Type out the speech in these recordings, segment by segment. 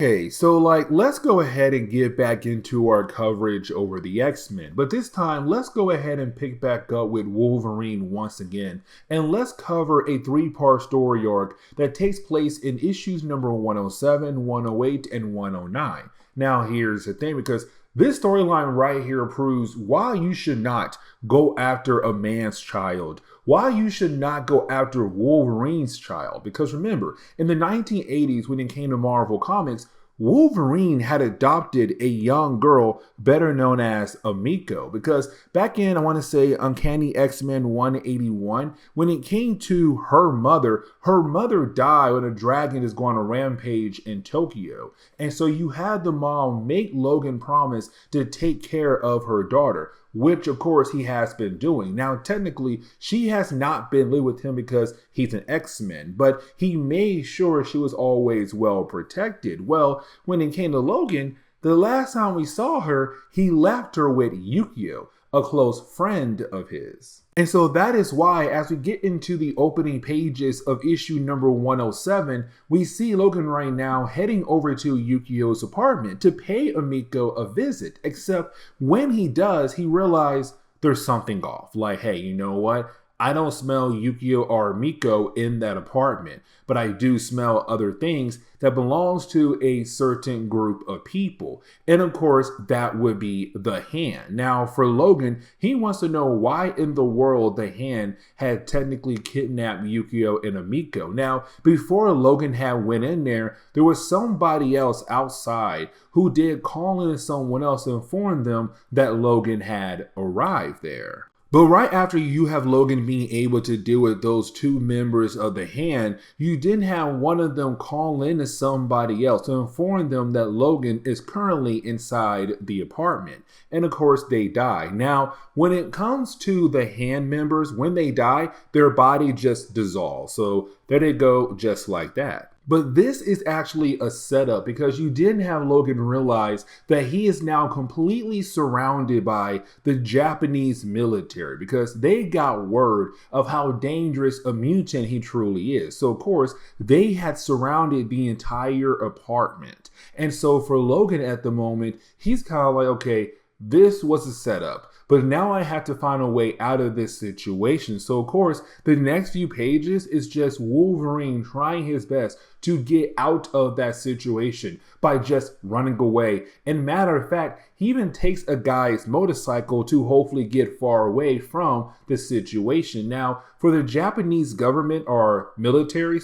Okay, so let's go ahead and get back into our coverage over the X-Men. But this time, let's go ahead and pick back up with Wolverine once again. And let's cover a three-part story arc that takes place in issues number 107, 108, and 109. Now, here's the thing, because this storyline right here proves why you should not go after a man's child, why you should not go after Wolverine's child. Because remember, in the 1980s, when it came to Marvel Comics, Wolverine had adopted a young girl better known as Amiko, because back in, I want to say, Uncanny X-Men 181, when it came to her mother died when a dragon is going on a rampage in Tokyo. And so you had the mom make Logan promise to take care of her daughter, which of course he has been doing. Now, technically, she has not been living with him because he's an X-Men, but he made sure she was always well protected. Well, when it came to Logan, the last time we saw her, he left her with Yukio, a close friend of his. And so that is why, as we get into the opening pages of issue number 107, we see Logan right now heading over to Yukio's apartment to pay Amiko a visit. Except when he does, he realizes there's something off. Like, hey, you know what? I don't smell Yukio or Miko in that apartment, but I do smell other things that belongs to a certain group of people. And of course, that would be the Hand. Now, for Logan, he wants to know why in the world the Hand had technically kidnapped Yukio and Amiko. Now, before Logan had went in there was somebody else outside who did call in someone else and inform them that Logan had arrived there. But right after you have Logan being able to deal with those two members of the Hand, you didn't have one of them call in to somebody else to inform them that Logan is currently inside the apartment. And of course, they die. Now, when it comes to the Hand members, when they die, their body just dissolves. So there they go, just like that. But this is actually a setup, because you didn't have Logan realize that he is now completely surrounded by the Japanese military, because they got word of how dangerous a mutant he truly is. So of course, they had surrounded the entire apartment. And so for Logan at the moment, he's kind of like, okay, this was a setup, but now I have to find a way out of this situation. So of course, the next few pages is just Wolverine trying his best to get out of that situation by just running away. And matter of fact, he even takes a guy's motorcycle to hopefully get far away from the situation. Now, for the Japanese government or military,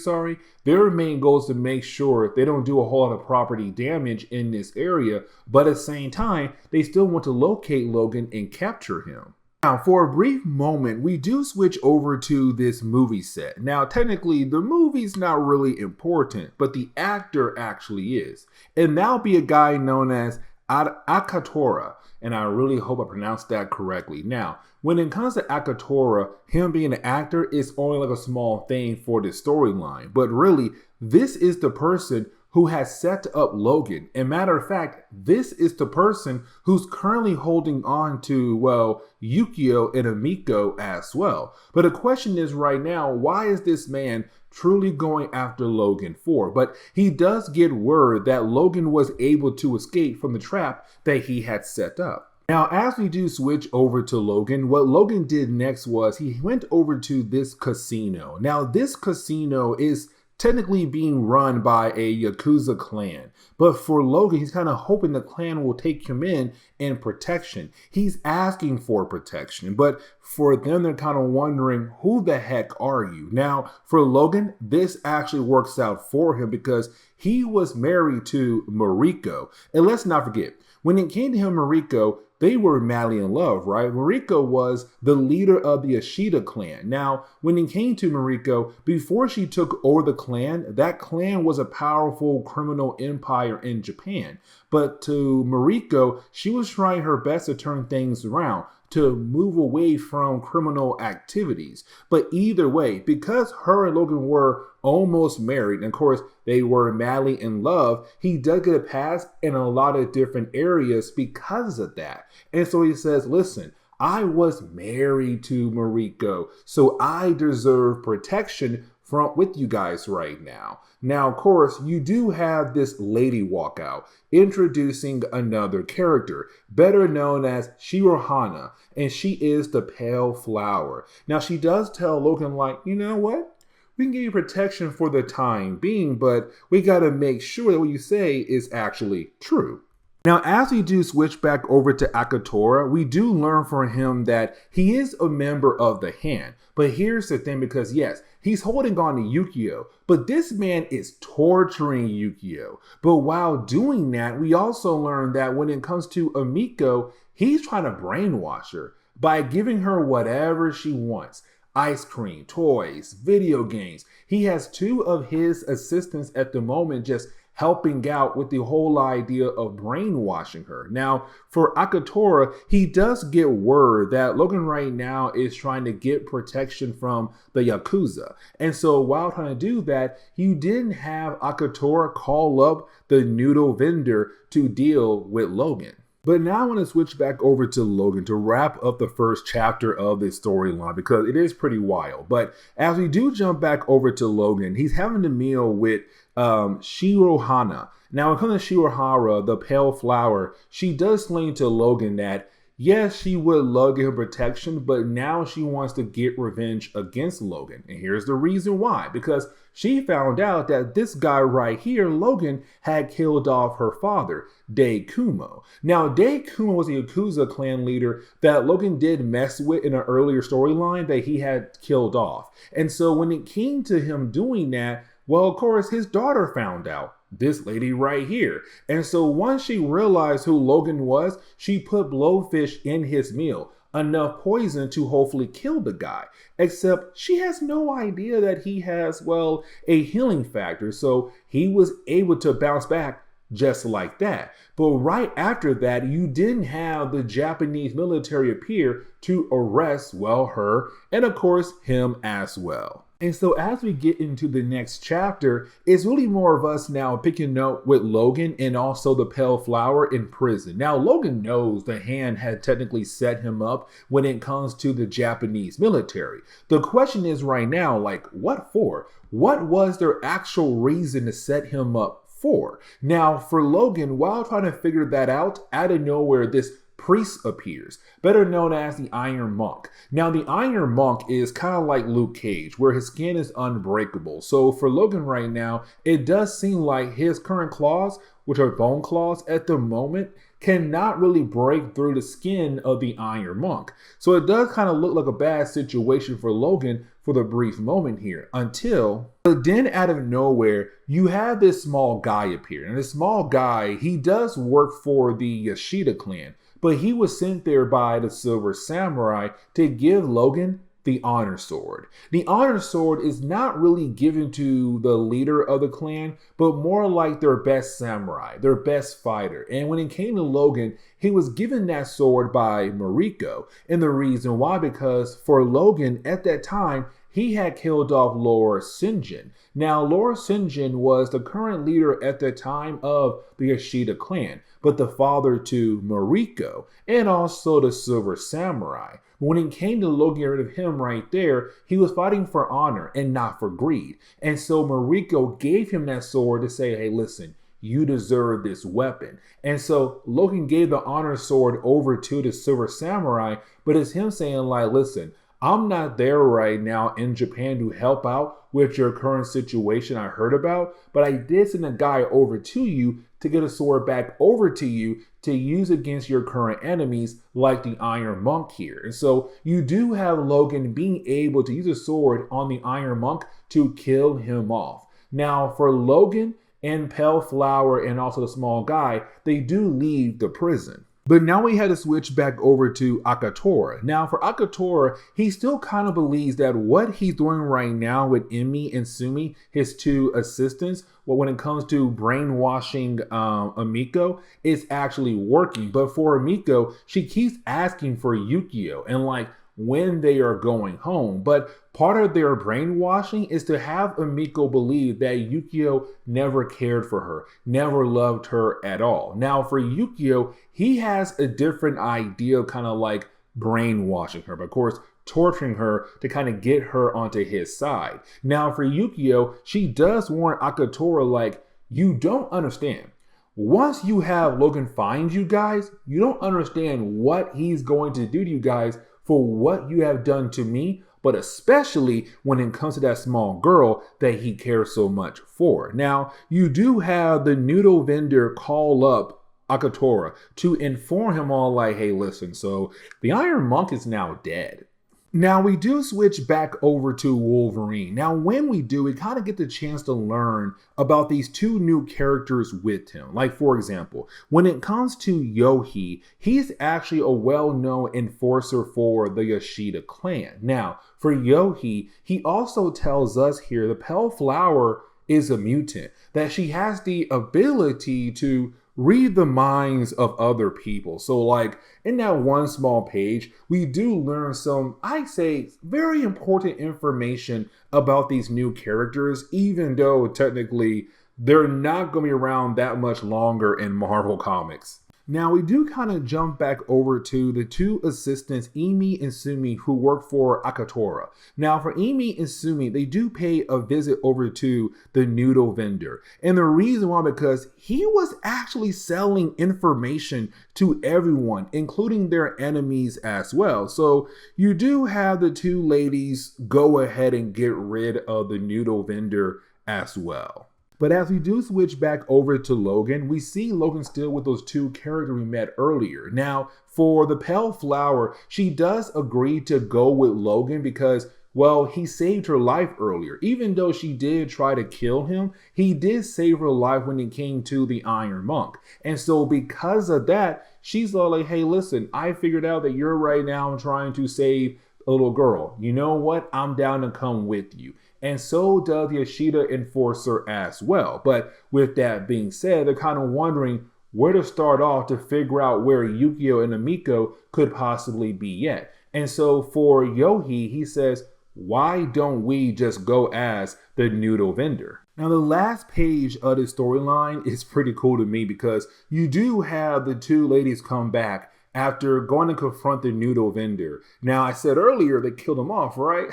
their main goal is to make sure they don't do a whole lot of property damage in this area, but at the same time, they still want to locate Logan and capture him. Now, for a brief moment, we do switch over to this movie set. Now, technically, the movie's not really important, but the actor actually is. And that'll be a guy known as Akatora, and I really hope I pronounced that correctly. Now, when it comes to Akatora, him being an actor is only like a small thing for the storyline, but really, this is the person who has set up Logan. And matter of fact, this is the person who's currently holding on to, well, Yukio and Amiko as well. But the question is right now, why is this man truly going after Logan for? But he does get word that Logan was able to escape from the trap that he had set up. Now, as we do switch over to Logan, what Logan did next was he went over to this casino. Now, this casino is technically being run by a Yakuza clan. But for Logan, he's kind of hoping the clan will take him in protection. He's asking for protection, but for them, they're kind of wondering, who the heck are you? Now, for Logan, this actually works out for him because he was married to Mariko. And let's not forget, when it came to him, Mariko, they were madly in love, right? Mariko was the leader of the Ashita clan. Now, when it came to Mariko, before she took over the clan, that clan was a powerful criminal empire in Japan. But to Mariko, she was trying her best to turn things around, to move away from criminal activities. But either way, because her and Logan were almost married, and of course they were madly in love, he does get a pass in a lot of different areas because of that. And so he says, listen, I was married to Mariko, so I deserve protection with you guys right now. Now, of course, you do have this lady walk out, introducing another character, better known as Shirohana, and she is the Pale Flower. Now, she does tell Logan, like, you know what? We can give you protection for the time being, but we gotta make sure that what you say is actually true. Now, as we do switch back over to Akatora, we do learn from him that he is a member of the Hand. But here's the thing, because yes, he's holding on to Yukio, but this man is torturing Yukio. But while doing that, we also learn that when it comes to Amiko, he's trying to brainwash her by giving her whatever she wants. Ice cream, toys, video games. He has two of his assistants at the moment just helping out with the whole idea of brainwashing her. Now, for Akatora, he does get word that Logan right now is trying to get protection from the Yakuza. And so while trying to do that, you didn't have Akatora call up the noodle vendor to deal with Logan. But now I want to switch back over to Logan to wrap up the first chapter of this storyline because it is pretty wild. But as we do jump back over to Logan, he's having a meal with Shirohana. Now, when it comes to Shirohara, the Pale Flower, she does explain to Logan that yes, she would love to give him protection, but now she wants to get revenge against Logan. And here's the reason why. Because she found out that this guy right here, Logan, had killed off her father, Kumo. Now, Kumo was a Yakuza clan leader that Logan did mess with in an earlier storyline that he had killed off. And so when it came to him doing that, well, of course, his daughter found out. This lady right here. And so once she realized who Logan was, she put blowfish in his meal, enough poison to hopefully kill the guy. Except she has no idea that he has, well, a healing factor. So he was able to bounce back just like that. But right after that, you didn't have the Japanese military appear to arrest, well, her and of course him as well. And so as we get into the next chapter, it's really more of us now picking up with Logan and also the Pale Flower in prison. Now, Logan knows the Hand had technically set him up when it comes to the Japanese military. The question is right now, like, what for? What was their actual reason to set him up for? Now, for Logan, while trying to figure that out, out of nowhere, this priest appears, better known as the Iron Monk. Now, the Iron Monk is kind of like Luke Cage, where his skin is unbreakable. So for Logan right now, it does seem like his current claws, which are bone claws at the moment, cannot really break through the skin of the Iron Monk. So it does kind of look like a bad situation for Logan for the brief moment here, but then out of nowhere, you have this small guy appear. And this small guy, he does work for the Yoshida clan, but he was sent there by the Silver Samurai to give Logan the Honor Sword. The Honor Sword is not really given to the leader of the clan, but more like their best samurai, their best fighter. And when it came to Logan, he was given that sword by Mariko. And the reason why, because for Logan at that time, he had killed off Lord Sinjin. Now, Lord Sinjin was the current leader at the time of the Yoshida clan, but the father to Mariko and also the Silver Samurai. When it came to Logan getting rid of him right there, he was fighting for honor and not for greed. And so Mariko gave him that sword to say, hey, listen, you deserve this weapon. And so Logan gave the Honor Sword over to the Silver Samurai, but it's him saying like, listen, I'm not there right now in Japan to help out with your current situation I heard about, but I did send a guy over to you to get a sword back over to you to use against your current enemies like the Iron Monk here. And so you do have Logan being able to use a sword on the Iron Monk to kill him off. Now for Logan and Pale Flower and also the small guy, they do leave the prison. But now we had to switch back over to Akatora. Now for Akatora, he still kind of believes that what he's doing right now with Emi and Sumi, his two assistants, well, when it comes to brainwashing Amiko, is actually working. But for Amiko, she keeps asking for Yukio and like when they are going home. But part of their brainwashing is to have Amiko believe that Yukio never cared for her, never loved her at all. Now for Yukio, he has a different idea of kind of like brainwashing her. But of course, torturing her to kind of get her onto his side. Now for Yukio, she does warn Akatora like, you don't understand. Once you have Logan find you guys, you don't understand what he's going to do to you guys for what you have done to me, but especially when it comes to that small girl that he cares so much for. Now, you do have the noodle vendor call up Akatora to inform him all like, hey, listen, so the Iron Monk is now dead. Now, we do switch back over to Wolverine. Now, when we do, we kind of get the chance to learn about these two new characters with him. Like, for example, when it comes to Yohi, he's actually a well-known enforcer for the Yoshida clan. Now, for Yohi, he also tells us here the Pale Flower is a mutant, that she has the ability to read the minds of other people. So like in that one small page, we do learn some, I say, very important information about these new characters, even though technically they're not going to be around that much longer in Marvel Comics. Now, we do kind of jump back over to the two assistants, Emi and Sumi, who work for Akatora. Now, for Emi and Sumi, they do pay a visit over to the noodle vendor. And the reason why, because he was actually selling information to everyone, including their enemies as well. So you do have the two ladies go ahead and get rid of the noodle vendor as well. But as we do switch back over to Logan, we see Logan still with those two characters we met earlier. Now, for the Pale Flower, she does agree to go with Logan because, well, he saved her life earlier. Even though she did try to kill him, he did save her life when it came to the Iron Monk. And so because of that, she's like, hey, listen, I figured out that you're right now trying to save a little girl. You know what? I'm down to come with you. And so does the Yoshida Enforcer as well. But with that being said, they're kind of wondering where to start off to figure out where Yukio and Amiko could possibly be at. And so for Yohi, he says, why don't we just go as the noodle vendor? Now, the last page of the storyline is pretty cool to me because you do have the two ladies come back after going to confront the noodle vendor. Now, I said earlier they killed him off, right?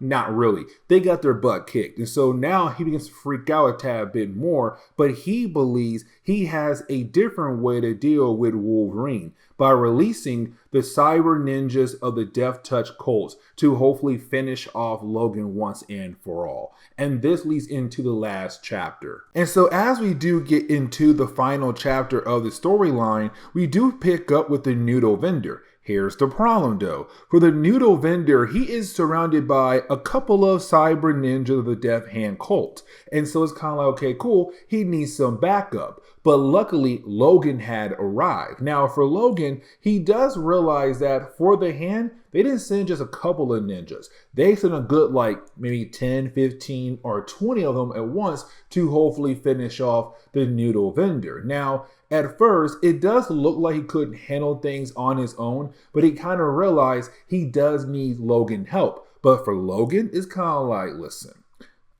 Not really. They got their butt kicked. And so now he begins to freak out a tad bit more, but he believes he has a different way to deal with Wolverine by releasing the cyber ninjas of the Death Touch cults to hopefully finish off Logan once and for all. And this leads into the last chapter. And so as we do get into the final chapter of the storyline, we do pick up with the noodle vendor. Here's the problem though. For the noodle vendor, he is surrounded by a couple of cyber ninjas of the Death Hand cult. And so it's kind of like, okay, cool, he needs some backup. But luckily, Logan had arrived. Now for Logan, he does realize that for the hand, they didn't send just a couple of ninjas. They sent a good like maybe 10, 15, or 20 of them at once to hopefully finish off the noodle vendor. Now, at first, it does look like he couldn't handle things on his own, but he kind of realized he does need Logan help. But for Logan, it's kind of like, listen,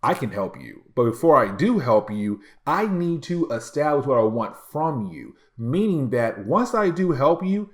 I can help you. But before I do help you, I need to establish what I want from you. Meaning that once I do help you,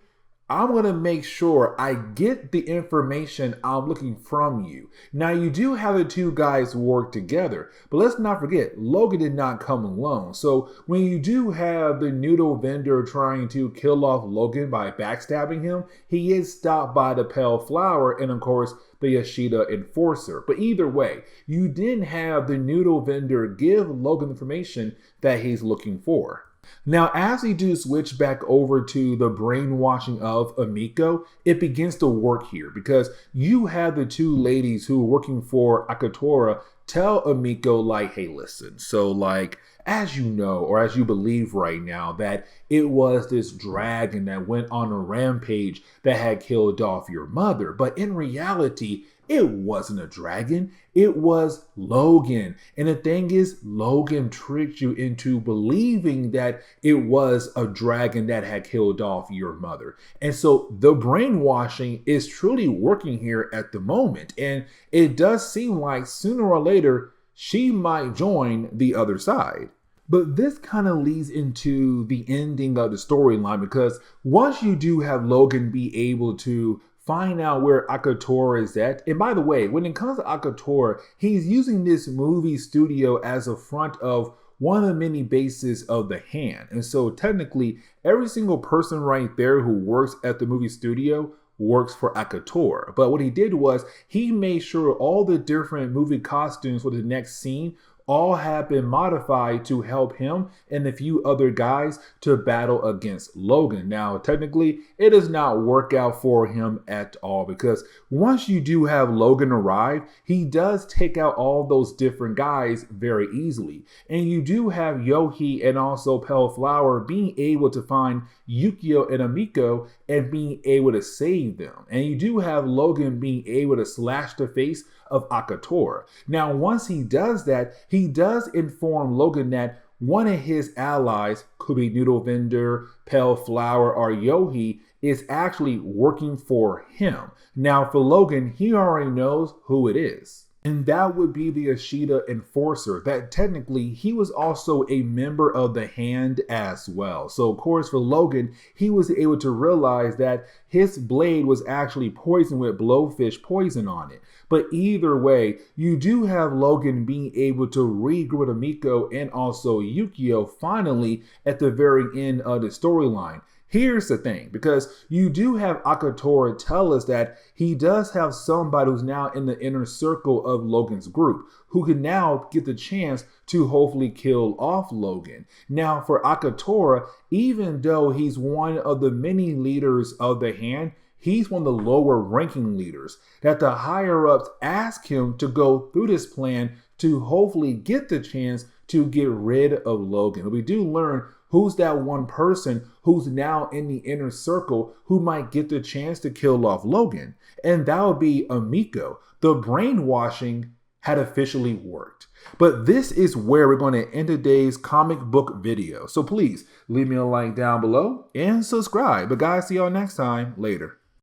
I'm going to make sure I get the information I'm looking from you. Now, you do have the two guys work together, but let's not forget, Logan did not come alone. So when you do have the noodle vendor trying to kill off Logan by backstabbing him, he is stopped by the Pale Flower and, of course, the Yoshida Enforcer. But either way, you didn't have the noodle vendor give Logan information that he's looking for. Now, as we do switch back over to the brainwashing of Amiko, it begins to work here because you have the two ladies who are working for Akatora tell Amiko like, hey, listen, so like, as you know, or as you believe right now, that it was this dragon that went on a rampage that had killed off your mother. But in reality, it wasn't a dragon. It was Logan. And the thing is, Logan tricked you into believing that it was a dragon that had killed off your mother. And so the brainwashing is truly working here at the moment. And it does seem like sooner or later, she might join the other side. But this kind of leads into the ending of the storyline because once you do have Logan be able to find out where Akatora is at. And by the way, when it comes to Akatora, he's using this movie studio as a front of one of the many bases of the hand. And so technically, every single person right there who works at the movie studio works for Akatora. But what he did was he made sure all the different movie costumes for the next scene all have been modified to help him and a few other guys to battle against Logan. Now, technically, it does not work out for him at all because once you do have Logan arrive, he does take out all those different guys very easily. And you do have Yohi and also Flower being able to find Yukio and Amiko and being able to save them. And you do have Logan being able to slash the face of Akatora. Now, once he does that, he does inform Logan that one of his allies, could be Noodle Vendor, Pale Flower, or Yohi, is actually working for him. Now, for Logan, he already knows who it is. And that would be the Ashita Enforcer, that technically he was also a member of the Hand as well. So of course for Logan, he was able to realize that his blade was actually poisoned with blowfish poison on it. But either way, you do have Logan being able to regroup with Amiko and also Yukio finally at the very end of the storyline. Here's the thing, because you do have Akatora tell us that he does have somebody who's now in the inner circle of Logan's group, who can now get the chance to hopefully kill off Logan. Now for Akatora, even though he's one of the many leaders of the Hand, he's one of the lower ranking leaders that the higher ups ask him to go through this plan to hopefully get the chance to get rid of Logan. But we do learn who's that one person who's now in the inner circle who might get the chance to kill off Logan. And that would be Amiko. The brainwashing had officially worked. But this is where we're going to end today's comic book video. So please leave me a like down below and subscribe. But guys, see y'all next time. Later.